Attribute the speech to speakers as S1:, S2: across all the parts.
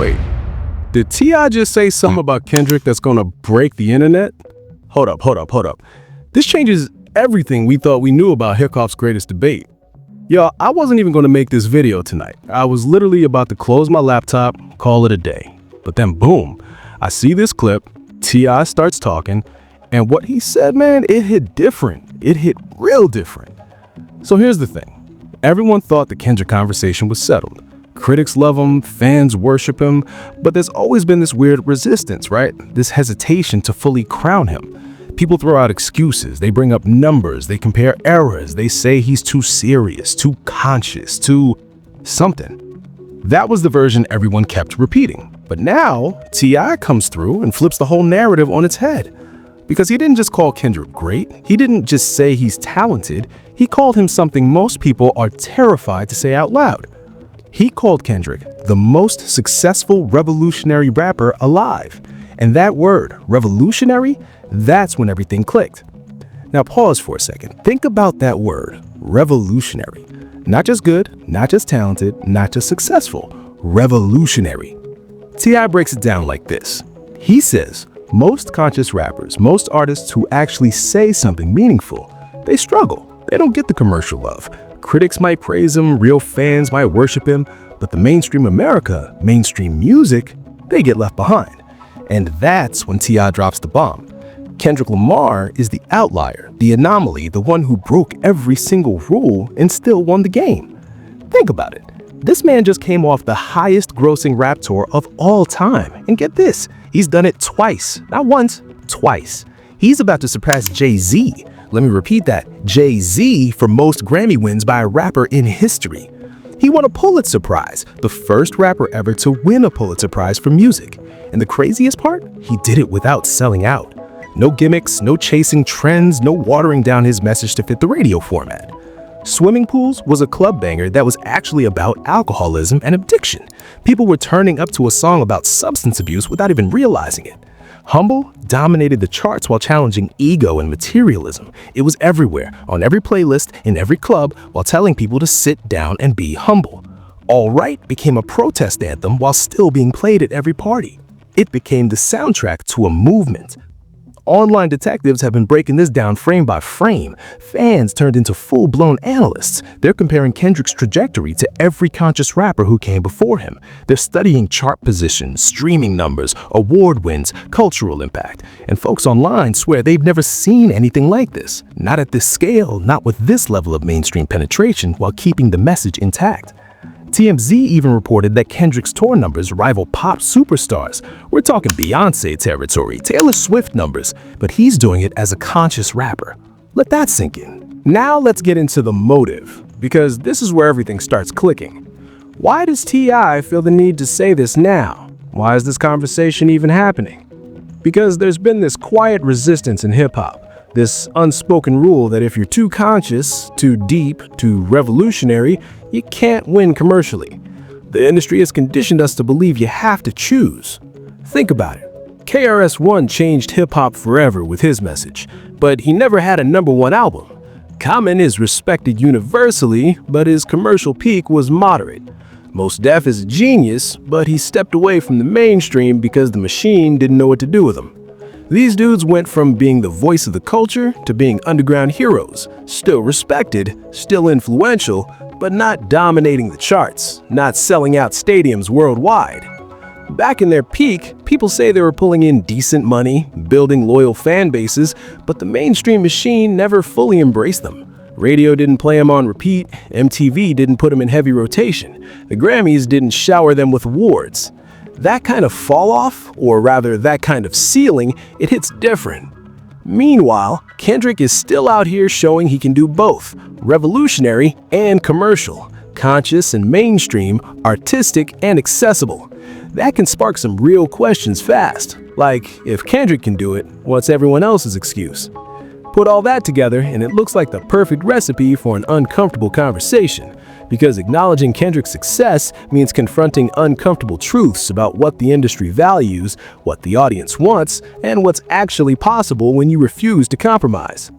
S1: Wait, did T.I. just say something about Kendrick that's gonna break the internet? Hold up. This changes everything we thought we knew about hip-hop's greatest debate. Yo, I wasn't even gonna make this video tonight. I was literally about to close my laptop, call it a day. But then boom, I see this clip, T.I. starts talking, and what he said, man, it hit different. It hit real different. So here's the thing. Everyone thought the Kendrick conversation was settled. Critics love him, fans worship him, but there's always been this weird resistance, right? This hesitation to fully crown him. People throw out excuses, they bring up numbers, they compare eras, they say he's too serious, too conscious, too something. That was the version everyone kept repeating. But now, T.I. comes through and flips the whole narrative on its head. Because he didn't just call Kendrick great, he didn't just say he's talented, he called him something most people are terrified to say out loud. He called Kendrick the most successful revolutionary rapper alive. And that word, revolutionary, that's when everything clicked. Now pause for a second. Think about that word, revolutionary. Not just good, not just talented, not just successful, revolutionary. T.I. breaks it down like this. He says, most conscious rappers, most artists who actually say something meaningful, they struggle. They don't get the commercial love. Critics might praise him, real fans might worship him, but the mainstream America, mainstream music, they get left behind. And that's when T.I. drops the bomb. Kendrick Lamar is the outlier, the anomaly, the one who broke every single rule and still won the game. Think about it. This man just came off the highest grossing rap tour of all time. And get this, he's done it twice. Not once, twice. He's about to surpass Jay-Z. Let me repeat that, Jay-Z for most Grammy wins by a rapper in history. He won a Pulitzer Prize, the first rapper ever to win a Pulitzer Prize for music. And the craziest part, he did it without selling out. No gimmicks, no chasing trends, no watering down his message to fit the radio format. Swimming Pools was a club banger that was actually about alcoholism and addiction. People were turning up to a song about substance abuse without even realizing it. Humble dominated the charts while challenging ego and materialism. It was everywhere, on every playlist, in every club, while telling people to sit down and be humble. All Right became a protest anthem while still being played at every party. It became the soundtrack to a movement. Online detectives have been breaking this down frame by frame. Fans turned into full-blown analysts. They're comparing Kendrick's trajectory to every conscious rapper who came before him. They're studying chart positions, streaming numbers, award wins, cultural impact. And folks online swear they've never seen anything like this. Not at this scale, not with this level of mainstream penetration, while keeping the message intact. TMZ even reported that Kendrick's tour numbers rival pop superstars. We're talking Beyonce territory, Taylor Swift numbers, but he's doing it as a conscious rapper. Let that sink in. Now let's get into the motive, because this is where everything starts clicking. Why does T.I. feel the need to say this now? Why is this conversation even happening? Because there's been this quiet resistance in hip-hop. This unspoken rule that if you're too conscious, too deep, too revolutionary, you can't win commercially. The industry has conditioned us to believe you have to choose. Think about it. KRS-One changed hip-hop forever with his message, but he never had a #1 album. Common is respected universally, but his commercial peak was moderate. Mos Def is a genius, but he stepped away from the mainstream because the machine didn't know what to do with him. These dudes went from being the voice of the culture to being underground heroes, still respected, still influential, but not dominating the charts, not selling out stadiums worldwide. Back in their peak, people say they were pulling in decent money, building loyal fan bases, but the mainstream machine never fully embraced them. Radio didn't play them on repeat, MTV didn't put them in heavy rotation, the Grammys didn't shower them with awards. That kind of fall off, or rather that kind of ceiling, it hits different. Meanwhile, Kendrick is still out here showing he can do both, revolutionary and commercial, conscious and mainstream, artistic and accessible. That can spark some real questions fast, like if Kendrick can do it, what's everyone else's excuse? Put all that together and it looks like the perfect recipe for an uncomfortable conversation, because acknowledging Kendrick's success means confronting uncomfortable truths about what the industry values, what the audience wants, and what's actually possible when you refuse to compromise.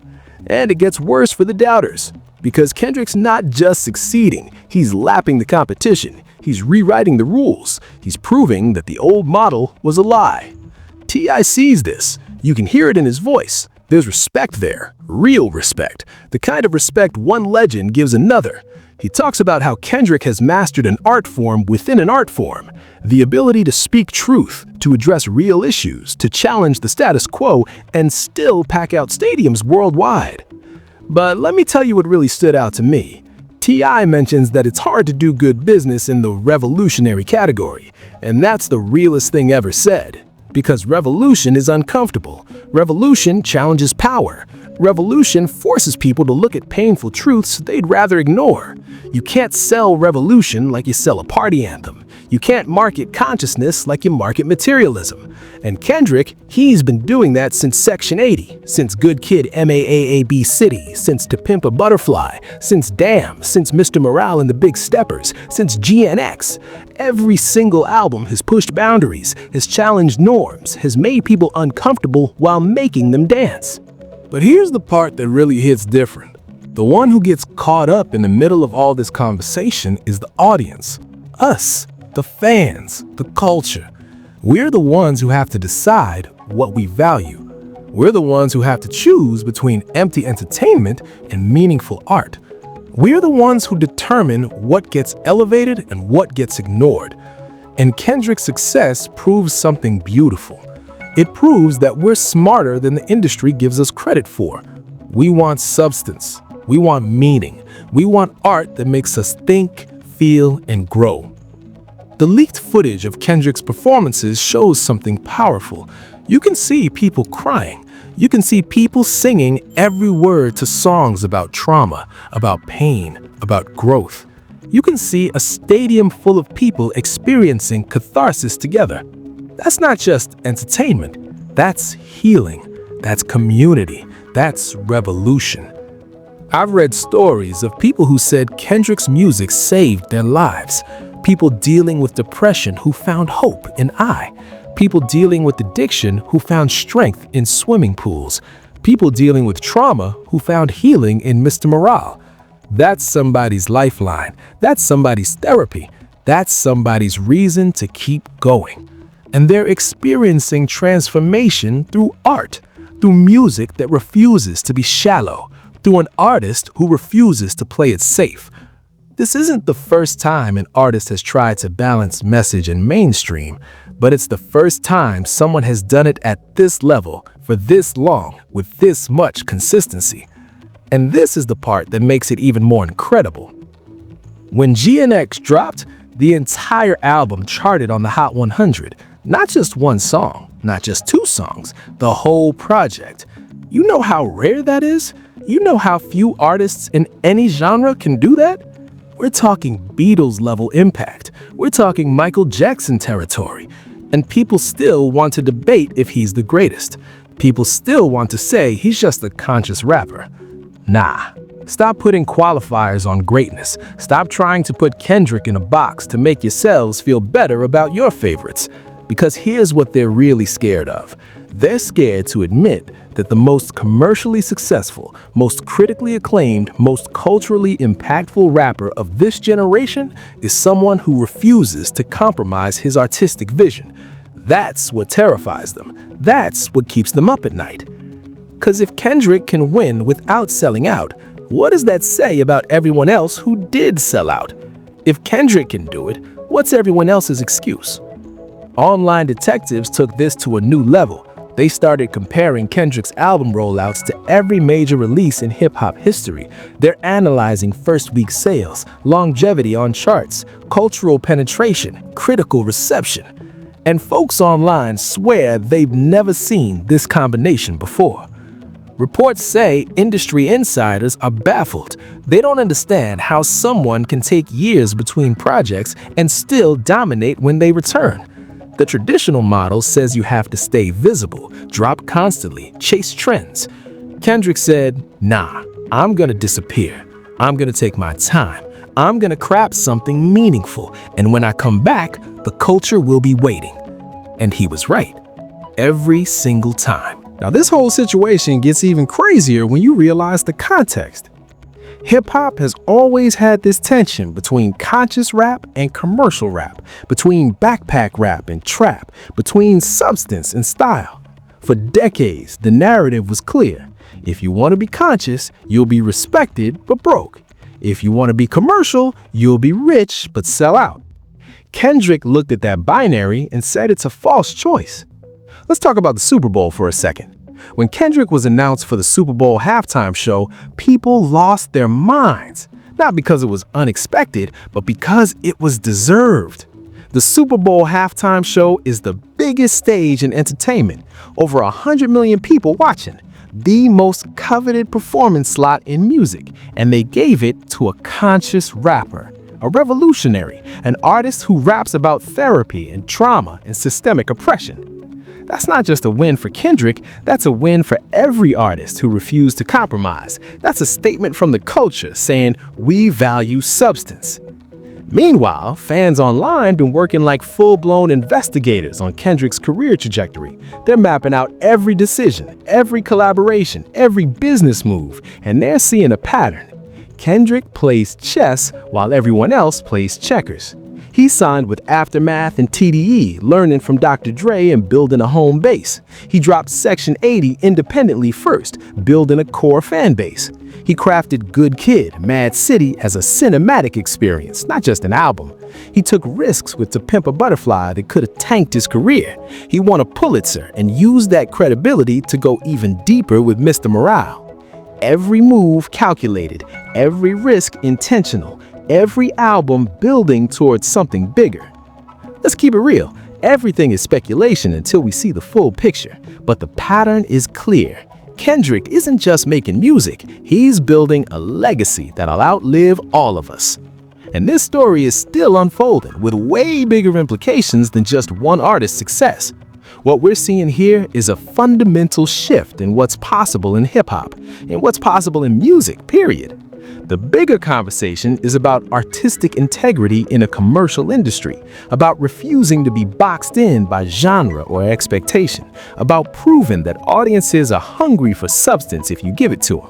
S1: And it gets worse for the doubters. Because Kendrick's not just succeeding, he's lapping the competition. He's rewriting the rules. He's proving that the old model was a lie. T.I. sees this. You can hear it in his voice. There's respect there, real respect, the kind of respect one legend gives another. He talks about how Kendrick has mastered an art form within an art form, the ability to speak truth, to address real issues, to challenge the status quo, and still pack out stadiums worldwide. But let me tell you what really stood out to me. T.I. mentions that it's hard to do good business in the revolutionary category, and that's the realest thing ever said. Because revolution is uncomfortable. Revolution challenges power. Revolution forces people to look at painful truths they'd rather ignore. You can't sell revolution like you sell a party anthem. You can't market consciousness like you market materialism. And Kendrick, he's been doing that since Section 80, since Good Kid MAAAB City, since To Pimp a Butterfly, since Damn, since Mr. Morale and the Big Steppers, since GNX. Every single album has pushed boundaries, has challenged norms, has made people uncomfortable while making them dance. But here's the part that really hits different. The one who gets caught up in the middle of all this conversation is the audience. Us, the fans, the culture. We're the ones who have to decide what we value. We're the ones who have to choose between empty entertainment and meaningful art. We're the ones who determine what gets elevated and what gets ignored. And Kendrick's success proves something beautiful. It proves that we're smarter than the industry gives us credit for. We want substance. We want meaning. We want art that makes us think, feel, and grow. The leaked footage of Kendrick's performances shows something powerful. You can see people crying. You can see people singing every word to songs about trauma, about pain, about growth. You can see a stadium full of people experiencing catharsis together. That's not just entertainment. That's healing. That's community. That's revolution. I've read stories of people who said Kendrick's music saved their lives. People dealing with depression who found hope in I. People dealing with addiction who found strength in swimming pools. People dealing with trauma who found healing in Mr. Morale. That's somebody's lifeline. That's somebody's therapy. That's somebody's reason to keep going. And they're experiencing transformation through art, through music that refuses to be shallow, through an artist who refuses to play it safe. This isn't the first time an artist has tried to balance message and mainstream, but it's the first time someone has done it at this level for this long with this much consistency. And this is the part that makes it even more incredible. When GNX dropped, the entire album charted on the Hot 100. Not just one song, not just two songs, the whole project. You know how rare that is? You know how few artists in any genre can do that? We're talking Beatles-level impact. We're talking Michael Jackson territory. And people still want to debate if he's the greatest. People still want to say he's just a conscious rapper. Nah. Stop putting qualifiers on greatness. Stop trying to put Kendrick in a box to make yourselves feel better about your favorites. Because here's what they're really scared of. They're scared to admit that the most commercially successful, most critically acclaimed, most culturally impactful rapper of this generation is someone who refuses to compromise his artistic vision. That's what terrifies them. That's what keeps them up at night. Because if Kendrick can win without selling out, what does that say about everyone else who did sell out? If Kendrick can do it, what's everyone else's excuse? Online detectives took this to a new level. They started comparing Kendrick's album rollouts to every major release in hip-hop history. They're analyzing first-week sales, longevity on charts, cultural penetration, critical reception. And folks online swear they've never seen this combination before. Reports say industry insiders are baffled. They don't understand how someone can take years between projects and still dominate when they return. The traditional model says you have to stay visible, drop constantly, chase trends. Kendrick said, nah, I'm gonna disappear. I'm gonna take my time. I'm gonna craft something meaningful. And when I come back, the culture will be waiting. And he was right. Every single time. Now, this whole situation gets even crazier when you realize the context. Hip-hop has always had this tension between conscious rap and commercial rap, between backpack rap and trap, between substance and style. For decades, the narrative was clear. If you want to be conscious, you'll be respected but broke. If you want to be commercial, you'll be rich but sell out. Kendrick looked at that binary and said it's a false choice. Let's talk about the Super Bowl for a second. When Kendrick was announced for the Super Bowl halftime show, people lost their minds. Not because it was unexpected, but because it was deserved. The Super Bowl halftime show is the biggest stage in entertainment. Over 100 million people watching. The most coveted performance slot in music. And they gave it to a conscious rapper. A revolutionary, an artist who raps about therapy and trauma and systemic oppression. That's not just a win for Kendrick, that's a win for every artist who refused to compromise. That's a statement from the culture saying, we value substance. Meanwhile, fans online been working like full-blown investigators on Kendrick's career trajectory. They're mapping out every decision, every collaboration, every business move, and they're seeing a pattern. Kendrick plays chess while everyone else plays checkers. He signed with Aftermath and TDE, learning from Dr. Dre and building a home base. He dropped Section 80 independently first, building a core fan base. He crafted Good Kid, Mad City as a cinematic experience, not just an album. He took risks with To Pimp a Butterfly that could have tanked his career. He won a Pulitzer and used that credibility to go even deeper with Mr. Morale. Every move calculated, every risk intentional, every album building towards something bigger. Let's keep it real. Everything is speculation until we see the full picture, but the pattern is clear. Kendrick isn't just making music, he's building a legacy that'll outlive all of us. And this story is still unfolding with way bigger implications than just one artist's success. What we're seeing here is a fundamental shift in what's possible in hip-hop, and what's possible in music, period. The bigger conversation is about artistic integrity in a commercial industry, about refusing to be boxed in by genre or expectation, about proving that audiences are hungry for substance if you give it to them.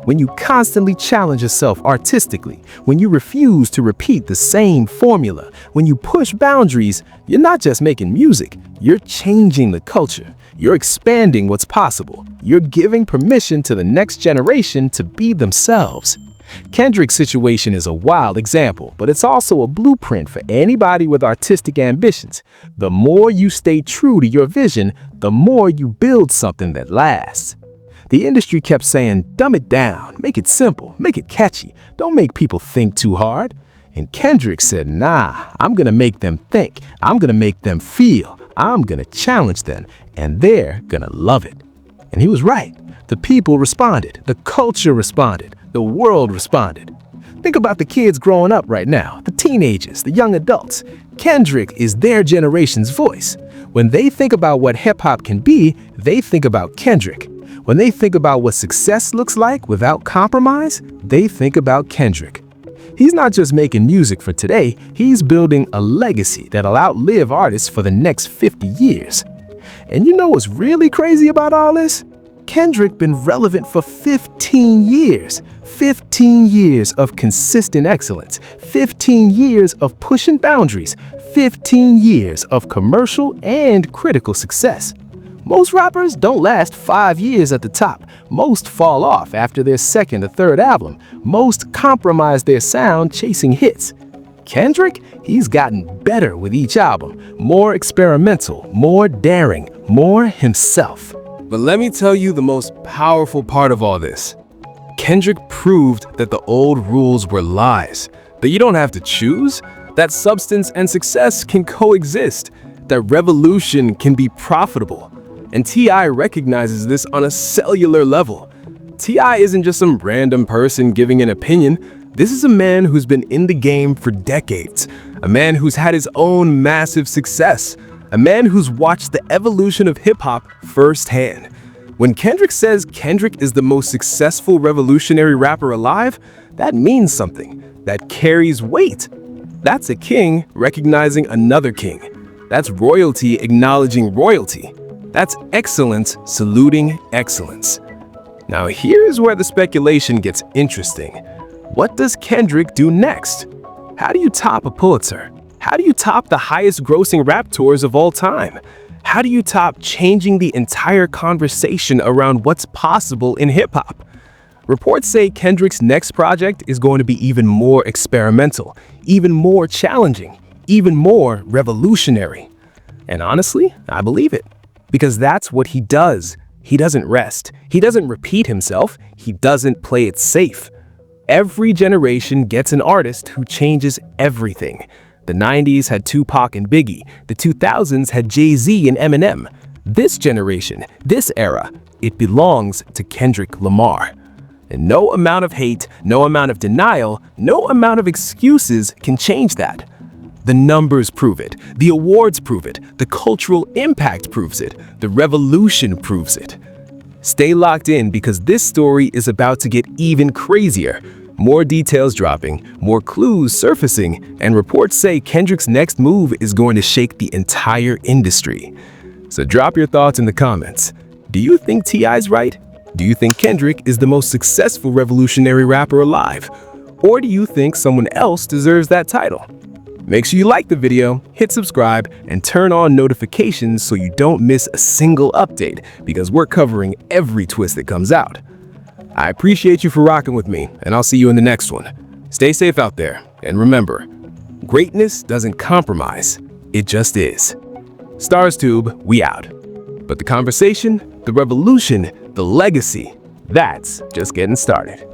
S1: When you constantly challenge yourself artistically, when you refuse to repeat the same formula, when you push boundaries, you're not just making music, you're changing the culture. You're expanding what's possible. You're giving permission to the next generation to be themselves. Kendrick's situation is a wild example, but it's also a blueprint for anybody with artistic ambitions. The more you stay true to your vision, the more you build something that lasts. The industry kept saying, dumb it down, make it simple, make it catchy, don't make people think too hard. And Kendrick said, nah, I'm gonna make them think, I'm gonna make them feel, I'm gonna challenge them, and they're gonna love it. And he was right. The people responded, the culture responded, the world responded. Think about the kids growing up right now, the teenagers, the young adults. Kendrick is their generation's voice. When they think about what hip-hop can be, they think about Kendrick. When they think about what success looks like without compromise, they think about Kendrick. He's not just making music for today, he's building a legacy that'll outlive artists for the next 50 years. And you know what's really crazy about all this? Kendrick been relevant for 15 years. 15 years of consistent excellence. 15 years of pushing boundaries. 15 years of commercial and critical success. Most rappers don't last 5 years at the top. Most fall off after their second or third album. Most compromise their sound chasing hits. Kendrick, he's gotten better with each album. More experimental, more daring, more himself. But let me tell you the most powerful part of all this. Kendrick proved that the old rules were lies, that you don't have to choose, that substance and success can coexist, that revolution can be profitable. And T.I. recognizes this on a cellular level. T.I. isn't just some random person giving an opinion. This is a man who's been in the game for decades, a man who's had his own massive success, a man who's watched the evolution of hip-hop firsthand. When Kendrick says Kendrick is the most successful revolutionary rapper alive, that means something. That carries weight. That's a king recognizing another king. That's royalty acknowledging royalty.
S2: That's excellence saluting excellence. Now here's where the speculation gets interesting. What does Kendrick do next? How do you top a Pulitzer? How do you top the highest grossing rap tours of all time? How do you top changing the entire conversation around what's possible in hip-hop? Reports say Kendrick's next project is going to be even more experimental, even more challenging, even more revolutionary. And honestly, I believe it. Because that's what he does. He doesn't rest. He doesn't repeat himself. He doesn't play it safe. Every generation gets an artist who changes everything. The 90s had Tupac and Biggie. The 2000s had Jay-Z and Eminem. This generation, this era, it belongs to Kendrick Lamar. And no amount of hate, no amount of denial, no amount of excuses can change that. The numbers prove it, the awards prove it, the cultural impact proves it, the revolution proves it. Stay locked in because this story is about to get even crazier. More details dropping, more clues surfacing, and reports say Kendrick's next move is going to shake the entire industry. So drop your thoughts in the comments. Do you think T.I.'s right? Do you think Kendrick is the most successful revolutionary rapper alive? Or do you think someone else deserves that title? Make sure you like the video, hit subscribe, and turn on notifications so you don't miss a single update because we're covering every twist that comes out. I appreciate you for rocking with me, and I'll see you in the next one. Stay safe out there, and remember, greatness doesn't compromise, it just is. StarsTube, we out. But the conversation, the revolution, the legacy, that's just getting started.